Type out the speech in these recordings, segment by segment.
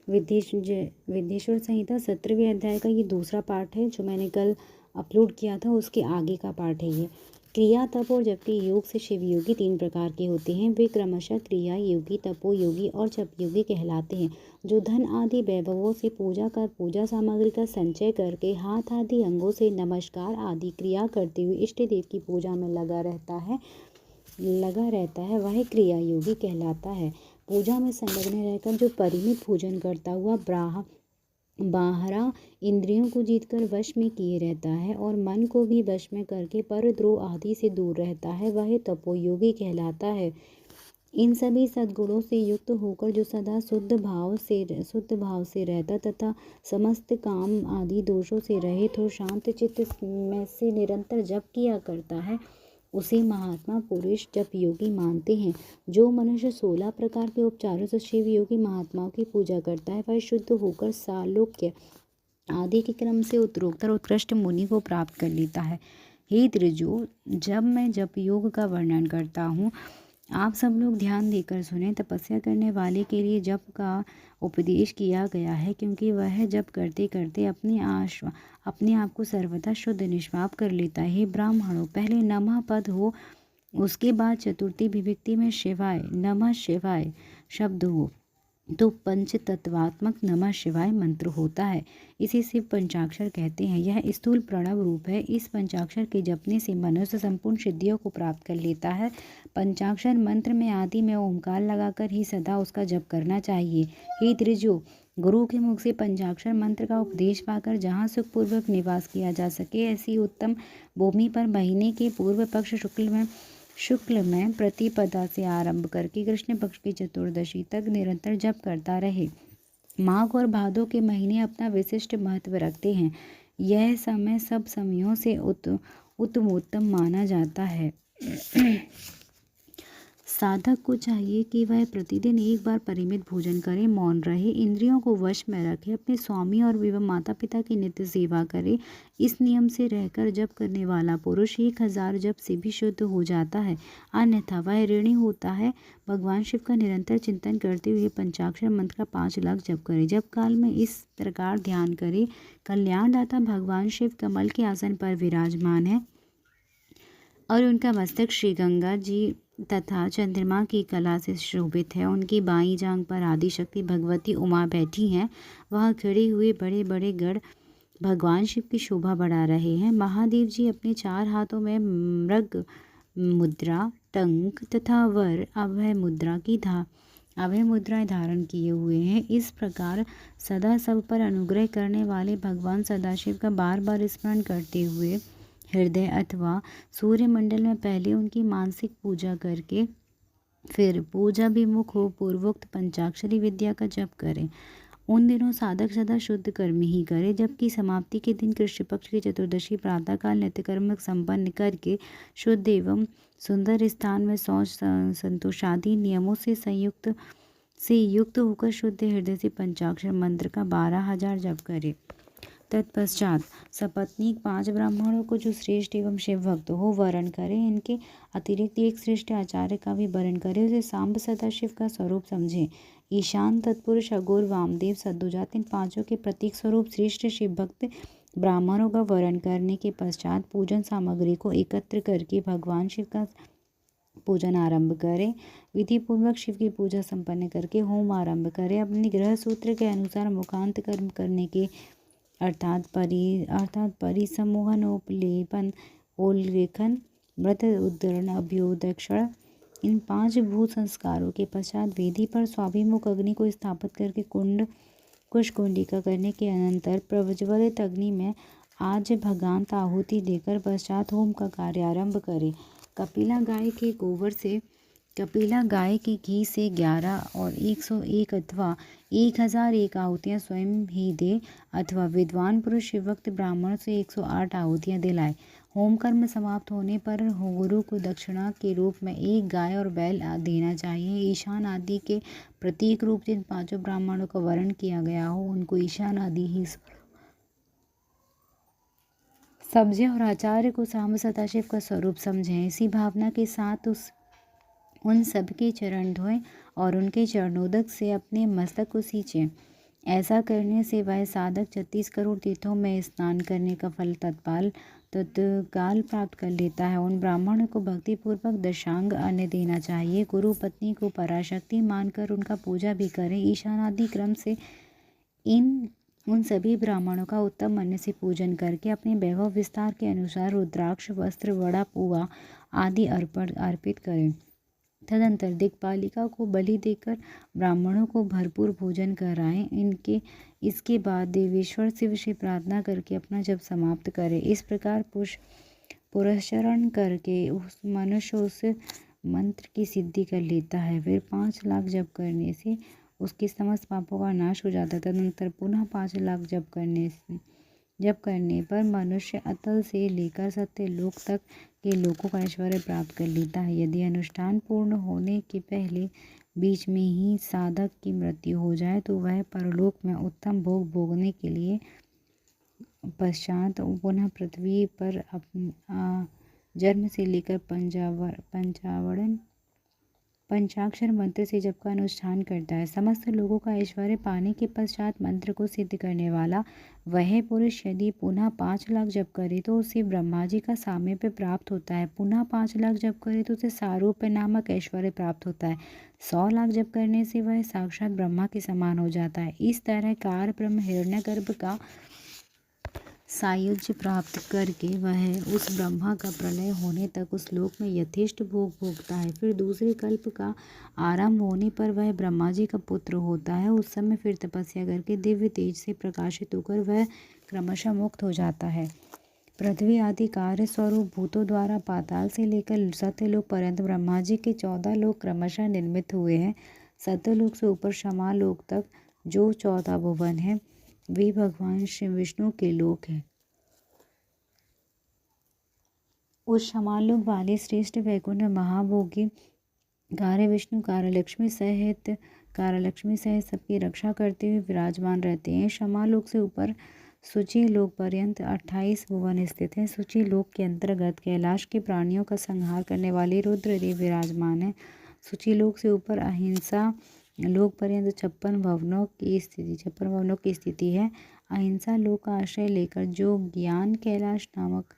विद्येश्वर संहिता 17वें अध्याय का ये दूसरा पार्ट है जो मैंने कल अपलोड किया था, उसके आगे का पार्ट है ये। क्रिया, तप और जप के योग से शिव योगी 3 प्रकार के होते हैं। वे क्रमशः क्रिया योगी, तपो योगी और जप योगी कहलाते हैं। जो धन आदि वैभवों से पूजा सामग्री का संचय करके हाथ आदि अंगों से नमस्कार आदि क्रिया करते हुए इष्ट देव की पूजा में लगा रहता है वह क्रिया योगी कहलाता है। पूजा में संलग्न रहकर जो परिमित पूजन करता हुआ बाहरा इंद्रियों को जीतकर वश में किए रहता है और मन को भी वश में करके परद्रोह आदि से दूर रहता है वह तपोयोगी कहलाता है। इन सभी सद्गुणों से युक्त होकर जो सदा शुद्ध भाव से रहता तथा समस्त काम आदि दोषों से रहित हो शांत चित्त में से निरंतर जप किया करता है उसे महात्मा पुरुष जप योगी मानते हैं। जो मनुष्य 16 प्रकार के उपचारों से शिव योगी महात्माओं की पूजा करता है वह शुद्ध होकर सालोक्य आदि के क्रम से उत्तरोत्तर उत्कृष्ट मुनि को प्राप्त कर लेता है। हे त्रिजो, जब मैं जप योग का वर्णन करता हूँ आप सब लोग ध्यान देकर सुने। तपस्या करने वाले के लिए जप का उपदेश किया गया है क्योंकि वह जप करते करते अपने आप को सर्वथा शुद्ध निष्पाप कर लेता है। ब्राह्मणों, पहले नमः पद हो, उसके बाद चतुर्थी विभक्ति में शिवाय नमः शिवाय शब्द हो तो पंच तत्वात्मक नमः शिवाय मंत्र होता है। इसे शिव पंचाक्षर कहते हैं। यह स्थूल प्रणव रूप है। इस पंचाक्षर के जपने से मनुष्य संपूर्ण सिद्धियों को प्राप्त कर लेता है। पंचाक्षर मंत्र में आदि में ओंकार लगाकर ही सदा उसका जप करना चाहिए। हे त्रिजो, गुरु के मुख से पंचाक्षर मंत्र का उपदेश पाकर जहाँ सुखपूर्वक निवास किया जा सके ऐसी उत्तम भूमि पर महीने के पूर्व पक्ष शुक्ल में प्रतिपदा से आरंभ करके कृष्ण पक्ष की चतुर्दशी तक निरंतर जप करता रहे। माघ और भादों के महीने अपना विशिष्ट महत्व रखते हैं। यह समय सब समयों से उत्तमोत्तम माना जाता है। साधक को चाहिए कि वह प्रतिदिन एक बार परिमित भोजन करे, मौन रहे, इंद्रियों को वश में रखे, अपने स्वामी और एवं माता पिता की नित्य सेवा करे। इस नियम से रहकर जप करने वाला पुरुष 1000 जप से भी शुद्ध हो जाता है, अन्यथा वह ऋणी होता है। भगवान शिव का निरंतर चिंतन करते हुए पंचाक्षर मंत्र का 5 लाख जप करे। जप काल में इस प्रकार ध्यान करे, कल्याणदाता भगवान शिव कमल के आसन पर विराजमान है और उनका मस्तक श्री गंगा जी तथा चंद्रमा की कला से शोभित है। उनकी बाईं जांघ पर आदिशक्ति भगवती उमा बैठी हैं। वह खड़े हुए बड़े बड़े गढ़ भगवान शिव की शोभा बढ़ा रहे हैं। महादेव जी अपने 4 हाथों में मृग मुद्रा, टंक तथा वर अभय मुद्राएं धारण किए हुए हैं। इस प्रकार सदा सब पर अनुग्रह करने वाले भगवान सदाशिव का बार बार स्मरण करते हुए हृदय अथवा सूर्यमंडल में पहले उनकी मानसिक पूजा करके फिर पूजा विमुख हो पूर्वोक्त पंचाक्षरी विद्या का जप करें। उन दिनों साधक सदा शुद्ध कर्म ही करे, जबकि समाप्ति के दिन कृष्ण पक्ष की चतुर्दशी प्रातःकाल नित्यकर्म संपन्न करके शुद्ध एवं सुंदर स्थान में शौच संतोषादि नियमों से युक्त होकर शुद्ध हृदय से पंचाक्षर मंत्र का 12,000 जप करे। तत्पश्चात सपत्नीक 5 ब्राह्मणों को जो श्रेष्ठ एवं शिव भक्त हो वरण करे। इनके अतिरिक्त एक श्रेष्ठ आचार्य का भी वरण करे। उसे सांब सदाशिव का स्वरूप समझे। ईशान, तत्पुरुष, अघोर, वामदेव, सद्योजात इन 5 के प्रतीक स्वरूप श्रेष्ठ शिव भक्त ब्राह्मणों का वरण करने के पश्चात पूजन सामग्री को एकत्र करके भगवान शिव का पूजन आरंभ करें। विधि पूर्वक शिव की पूजा संपन्न करके होम आरंभ करें। अपने गृह सूत्र के अनुसार मुखांत कर्म करने के अर्थात परिसमोहन, उपलेपन, ओल्लेखन, व्रत उद्धरण, अभ्योदक्षण इन 5 भूत संस्कारों के पश्चात वेदी पर स्वाभिमुख अग्नि को स्थापित करके कुशकुंडिका करने के अनंतर प्रज्वलित अग्नि में आज भगांत आहुति देकर पश्चात होम का कार्य आरंभ करें। कपिला गाय के घी से 11 और 101 अथवा 1001 आहुतियाँ स्वयं ही दे अथवा विद्वान पुरुष शिवभक्त ब्राह्मण से 108 आहुतियाँ दिलाए। होम कर्म समाप्त होने पर गुरु को दक्षिणा के रूप में 1 गाय और बैल देना चाहिए। ईशान आदि के प्रतीक रूप जिन 5 ब्राह्मणों का वर्ण किया गया हो उनको ईशान आदि ही समझें और आचार्य को सांब सदाशिव का स्वरूप समझें। इसी भावना के साथ उन सब के चरण धोएं और उनके चरणोदक से अपने मस्तक को सींचें। ऐसा करने से वह साधक 36 करोड़ तीर्थों में स्नान करने का फल तत्काल प्राप्त कर लेता है। उन ब्राह्मणों को भक्तिपूर्वक दशांग अन्न देना चाहिए। गुरु पत्नी को पराशक्ति मानकर उनका पूजा भी करें। ईशानादि क्रम से उन सभी ब्राह्मणों का उत्तम मन से पूजन करके अपने वैभव विस्तार के अनुसार रुद्राक्ष, वस्त्र, वड़ा, पुआ आदि अर्पित करें। तदंतर दिक्पालिका को बलि देकर ब्राह्मणों को भरपूर भोजन कराएं। इसके बाद देवेश्वर शिव से प्रार्थना करके अपना जप समाप्त करें। इस प्रकार पुरस्चरण करके उस मनुष्य उस मंत्र की सिद्धि कर लेता है। फिर 5 लाख जप करने से उसके समस्त पापों का नाश हो जाता है। तदनंतर पुनः 5 लाख जप करने पर मनुष्य अतल से लेकर सत्यलोक तक के लोगों का ऐश्वर्य प्राप्त कर लेता है। यदि अनुष्ठान पूर्ण होने के पहले बीच में ही साधक की मृत्यु हो जाए तो वह परलोक में उत्तम भोग भोगने के लिए पश्चात पुनः पृथ्वी पर जन्म से लेकर पंचाक्षर मंत्र से जप का अनुष्ठान करता है। समस्त लोगों का ऐश्वर्य पाने के पश्चात मंत्र को सिद्ध करने वाला वह पुरुष यदि पुनः 5 लाख जप करे तो उसे ब्रह्मा जी का सामीप्य प्राप्त होता है। पुनः 5 लाख जप करे तो उसे सारूप्य नामक ऐश्वर्य प्राप्त होता है। 100 लाख जप करने से वह साक्षात ब्रह्मा के समान हो जाता है। इस तरह कार ब्रह्म हिरण्यगर्भ का सायुज्य प्राप्त करके वह उस ब्रह्मा का प्रलय होने तक उस लोक में यथेष्ट भोग भोगता है। फिर दूसरे कल्प का आरंभ होने पर वह ब्रह्मा जी का पुत्र होता है। उस समय फिर तपस्या करके दिव्य तेज से प्रकाशित होकर वह क्रमशः मुक्त हो जाता है। पृथ्वी आदि कार्य स्वरूप भूतों द्वारा पाताल से लेकर सत्यलोक पर्यंत ब्रह्मा जी के 14 लोक क्रमशः निर्मित हुए हैं। सत्यलोक से ऊपर शमालोक तक जो 14 भुवन है वे भगवान श्री विष्णु के लोक हैं। उस शमालोक वाले श्रेष्ठ वैकुंठ महाभोगी कार्य विष्णु कारलक्ष्मी सहित सबकी रक्षा करते हुए विराजमान रहते हैं। शमालोक से ऊपर सूची लोक पर्यंत 28 भुवन स्थित हैं। सूची लोक के अंतर्गत कैलाश के प्राणियों का संहार करने वाले रुद्रदेव विराजमान हैं। सूची लोक से ऊपर अहिंसा लोक पर्यंत 56 भवनों की स्थिति है। अहिंसा लोक का आश्रय लेकर जो ज्ञान कैलाश नामक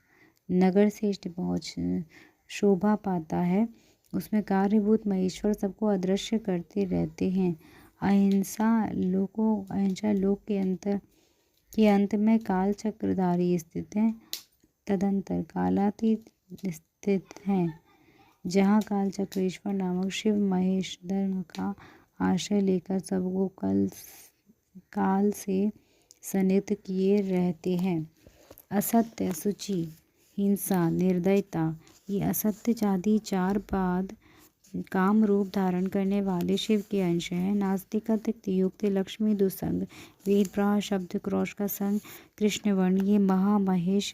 नगर से पहुँच शोभा पाता है उसमें कार्यभूत महेश्वर सबको अदृश्य करते रहते हैं। अहिंसा लोक के अंत में काल चक्रधारी स्थित हैं। तदंतर कालातीत स्थित हैं जहाँ काल चक्रेश्वर नामक शिव महेश धर्म का आश्रय लेकर सबको काल से सनिध किए रहते हैं। असत्य, शुचि, हिंसा, निर्दयता ये असत्य आदि 4 पाद काम रूप धारण करने वाले शिव के अंश हैं। नास्तिक, युक्त, लक्ष्मी, दुसंग, वेद प्रवाह, शब्द, क्रोश का संग, कृष्ण वर्ण ये महामहेश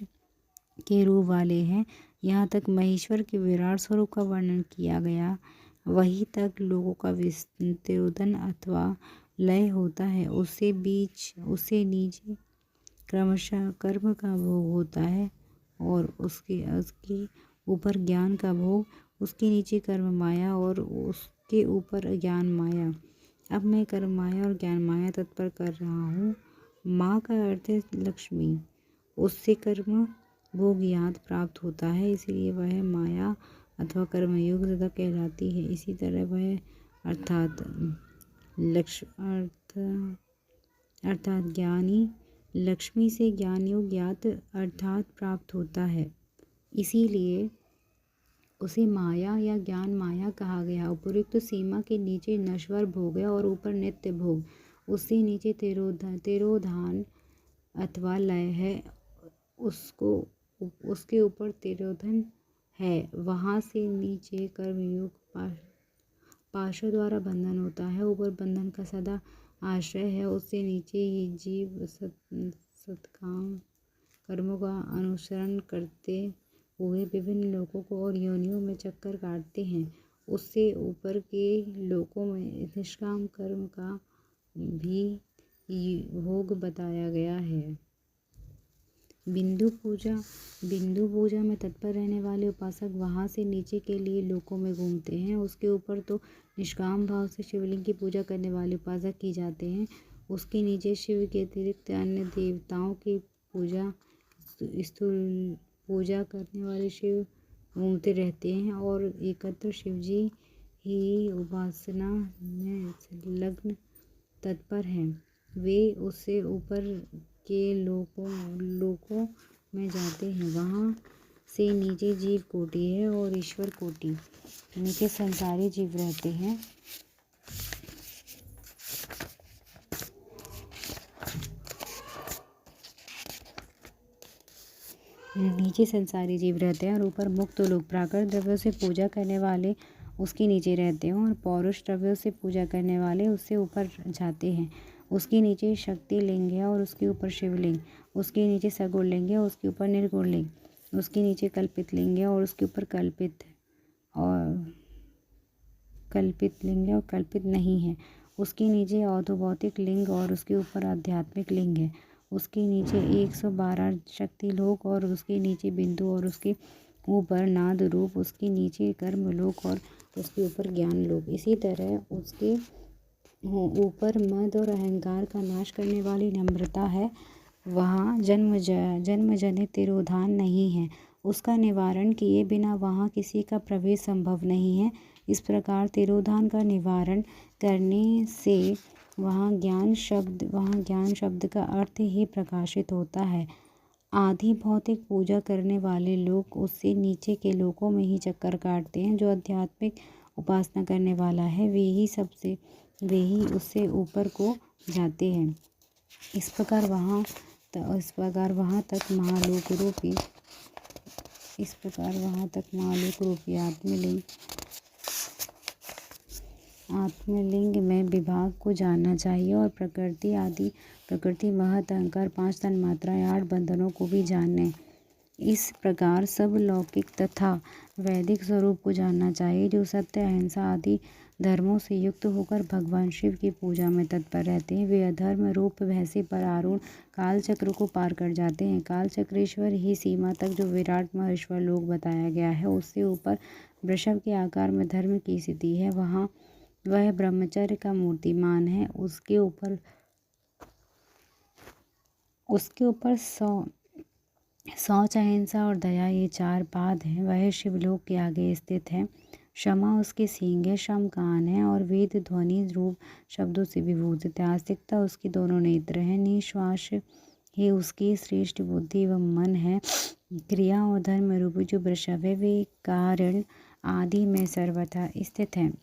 के रूप वाले हैं। यहाँ तक महेश्वर के विराट स्वरूप का वर्णन किया गया वहीं तक लोगों का विस्तीर्ण अथवा लय होता है। उससे नीचे क्रमशः कर्म का भोग होता है और उसके ऊपर ज्ञान का भोग, उसके नीचे कर्म माया और उसके ऊपर ज्ञान माया। अब मैं कर्म माया और ज्ञान माया तत्पर कर रहा हूँ। माँ का अर्थ है लक्ष्मी, उससे कर्म भोग याद प्राप्त होता है, इसलिए वह माया अथवा कर्मयोग सदा कहलाती है। इसी तरह वह अर्थात ज्ञानी लक्ष्मी से ज्ञान योग ज्ञात अर्थात प्राप्त होता है, इसीलिए उसे माया या ज्ञान माया कहा गया। उपयुक्त सीमा के नीचे नश्वर भोग है और ऊपर नित्य भोग, उससे नीचे तिरोधान अथवा लय है, उसके ऊपर तिरोधन है। वहाँ से नीचे कर्मयोग पाशों द्वारा बंधन होता है, ऊपर बंधन का सदा आश्रय है। उससे नीचे ही जीव सत्काम कर्मों का अनुसरण करते हुए विभिन्न लोकों को और योनियों में चक्कर काटते हैं। उससे ऊपर के लोकों में निष्काम कर्म का भी भोग बताया गया है। बिंदु पूजा में तत्पर रहने वाले उपासक वहाँ से नीचे के लिए लोकों में घूमते हैं। उसके ऊपर तो निष्काम भाव से शिवलिंग की पूजा करने वाले उपासक की जाते हैं। उसके नीचे शिव के अतिरिक्त अन्य देवताओं की पूजा करने वाले शिव घूमते रहते हैं और एकत्र शिवजी ही उपासना में संलग्न तत्पर हैं। वे उससे ऊपर के लोकों में जाते हैं। वहाँ से नीचे जीव कोटि है और ईश्वर कोटि, नीचे संसारी जीव रहते हैं। नीचे संसारी जीव रहते हैं और ऊपर मुक्त लोग प्राकृत द्रव्यों से पूजा करने वाले उसके नीचे रहते हैं और पौरुष द्रव्यों से पूजा करने वाले उससे ऊपर जाते हैं। उसके नीचे शक्ति लिंग है और उसके ऊपर शिवलिंग, उसके नीचे सगुण लिंग है, उसके ऊपर निर्गुण लिंग, उसके नीचे कल्पित लिंग है और उसके ऊपर कल्पित लिंग है और कल्पित नहीं है। उसके नीचे औधभौतिक लिंग और उसके ऊपर आध्यात्मिक लिंग है। उसके नीचे 112 शक्ति लोक और उसके नीचे बिंदु और उसके ऊपर नाद रूप, उसके नीचे कर्म लोक और उसके ऊपर ज्ञान लोक। इसी तरह उसके ऊपर मद और अहंकार का नाश करने वाली नम्रता है। वहाँ जन्म जनित तिरोधान नहीं है। उसका निवारण किए बिना वहाँ किसी का प्रवेश संभव नहीं है। इस प्रकार तिरोधान का निवारण करने से वहाँ ज्ञान शब्द का अर्थ ही प्रकाशित होता है। आधि भौतिक पूजा करने वाले लोग उससे नीचे के लोकों में ही चक्कर काटते हैं। जो आध्यात्मिक उपासना करने वाला है वे ही उससे ऊपर को जाते हैं। इस प्रकार वहाँ तक महालोक रूपी आत्मलिंग में विभाग को जानना चाहिए और प्रकृति महत अहंकार 5 तन्मात्राएं 8 बंधनों को भी जाने। इस प्रकार सब लौकिक तथा वैदिक स्वरूप को जानना चाहिए। जो सत्य अहिंसा आदि धर्मों से युक्त होकर भगवान शिव की पूजा में तत्पर रहते हैं वे अधर्म रूप भैंसे पर आरूढ़ काल चक्र को पार कर जाते हैं। काल चक्रेश्वर ही सीमा तक जो विराट महेश्वर लोक बताया गया है उससे ऊपर वृषभ के आकार में धर्म की स्थिति है। वह ब्रह्मचर्य का मूर्तिमान है। उसके ऊपर शौच अहिंसा और दया ये 4 पाद हैं। वह शिवलोक के आगे स्थित है। क्षमा उसके सींग है, शम कान है और वेद ध्वनि रूप शब्दों से विभूषित है। आस्तिकता उसके दोनों नेत्र हैं। निश्वास ही उसकी श्रेष्ठ बुद्धि व मन है। क्रिया और धर्म रूपी जो वृषभ है वे कारण आदि में सर्वथा स्थित है।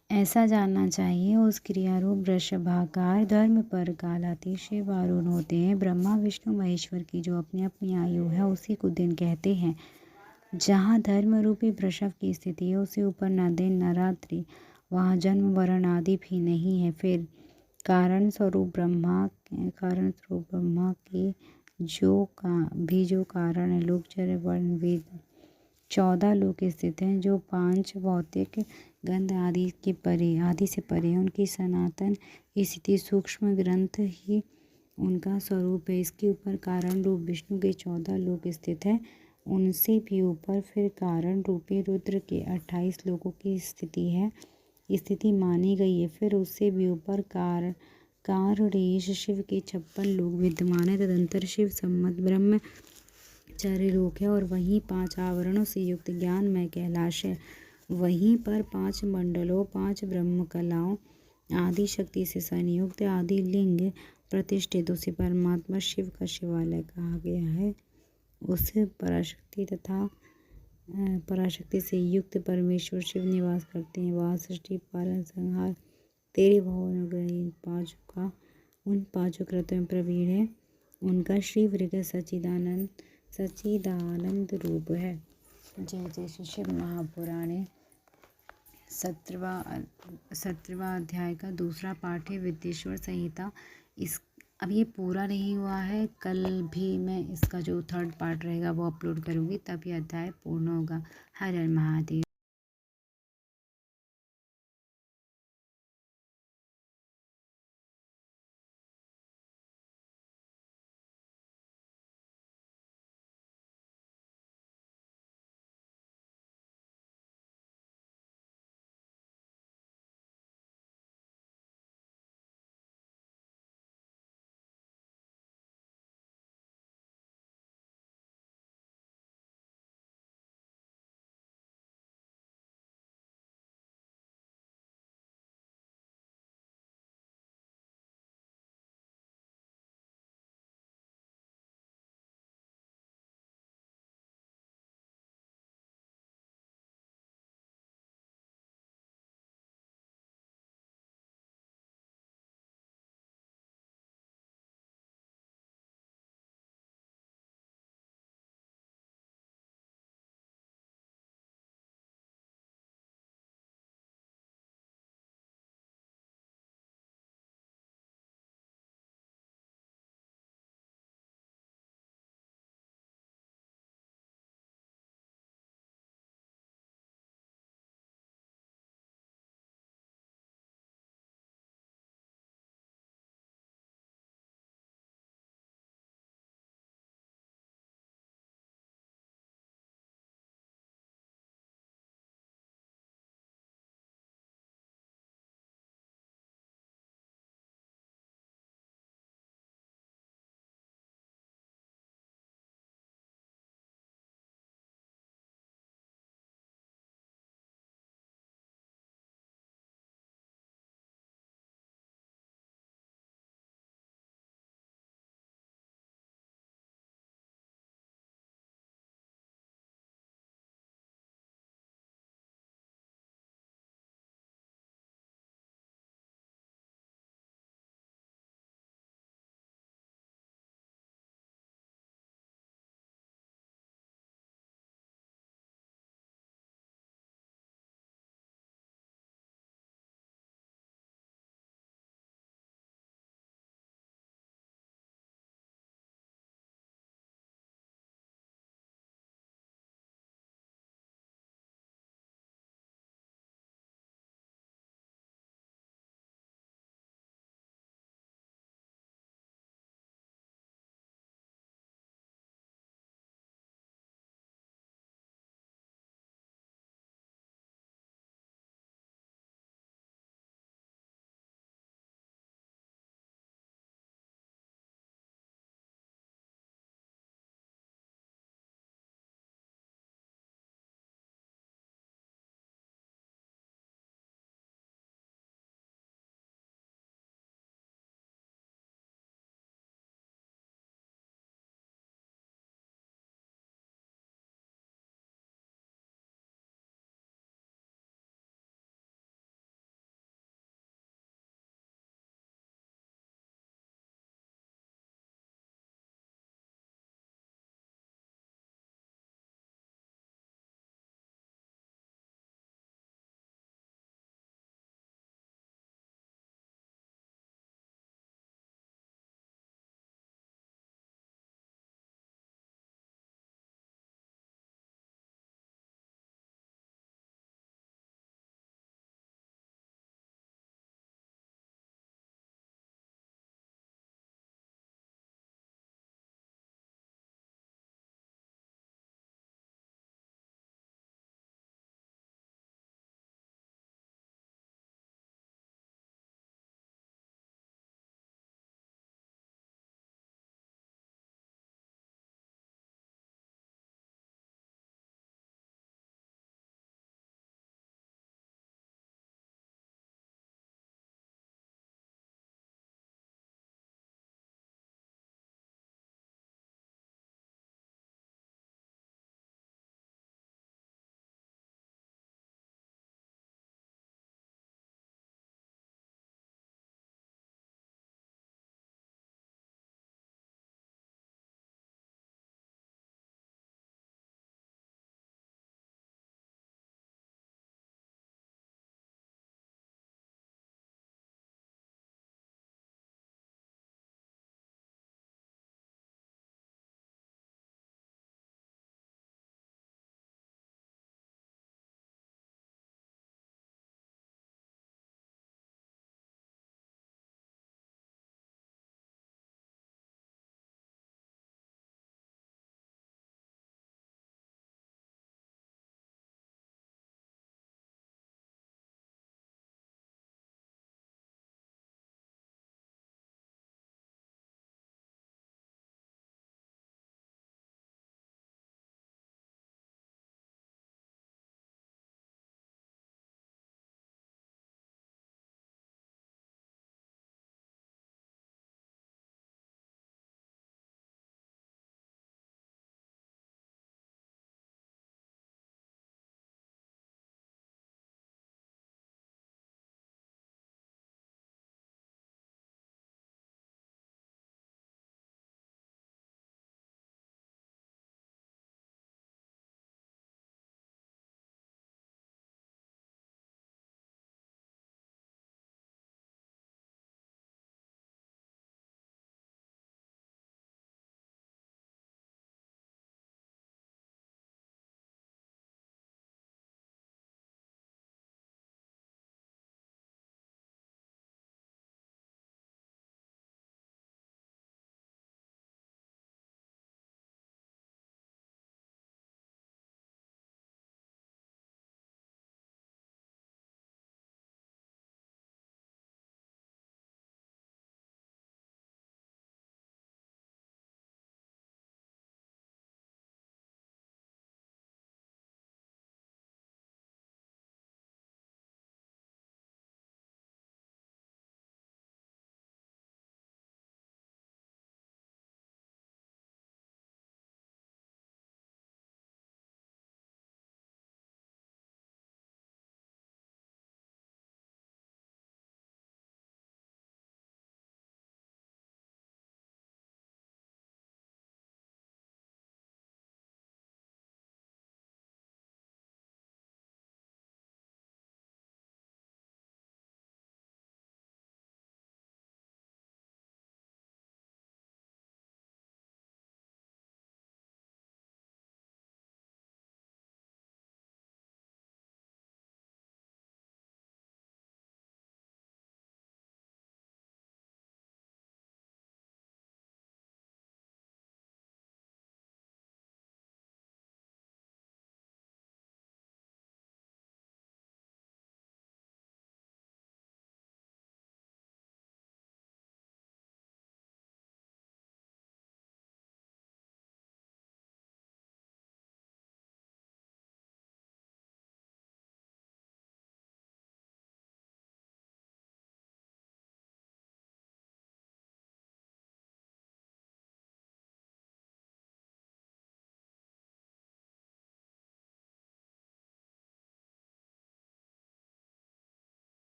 ऐसा जानना चाहिए उस क्रिया रूप वृषभाकार धर्म पर कालातिशय आरूढ़ होते हैं। ब्रह्मा विष्णु महेश्वर की जो अपनी अपनी आयु है उसी को दिन कहते हैं। जहाँ धर्म रूपी वृषभ की स्थिति है उसे ऊपर न दिन न रात्रि, वहाँ जन्म वरण आदि भी नहीं है। फिर कारण स्वरूप ब्रह्मा के जो कारण है लोकचर्य वर्ण वेद 14 लोक स्थित हैं जो 5 भौतिक गंध आदि से परे हैं। उनकी सनातन स्थिति सूक्ष्म ग्रंथ ही उनका स्वरूप है। इसके ऊपर कारण रूप विष्णु के 14 लोक स्थित हैं। उनसे भी ऊपर फिर कारण रूपी रुद्र के 28 लोकों की स्थिति मानी गई है। फिर उससे भी ऊपर कारणेश शिव के 56 लोक विद्यमान है। तदंतर शिव सम्मत ब्रह्मचर्य लोक है और वहीं 5 आवरणों से युक्त ज्ञानमय कैलाश है। वहीं पर 5 मंडलों 5 ब्रह्म कलाओं आदि शक्ति से संयुक्त आदि लिंग प्रतिष्ठित उसे परमात्मा शिव का शिवालय कहा गया है। उस पराशक्ति से युक्त परमेश्वर शिव निवास करते हैं। वह सृष्टि पालन संहार 13 भुवन उन पांचों कृत्यों में प्रवीण है। उनका श्री वृग सच्चिदानंद रूप है। जय जय श्री शिव महापुराणे 17वां अध्याय का दूसरा पाठ है विद्येश्वर संहिता। अब ये पूरा नहीं हुआ है। कल भी मैं इसका जो 3rd पार्ट रहेगा वो अपलोड करूँगी, तब ये अध्याय पूर्ण होगा। हर हर महादेव।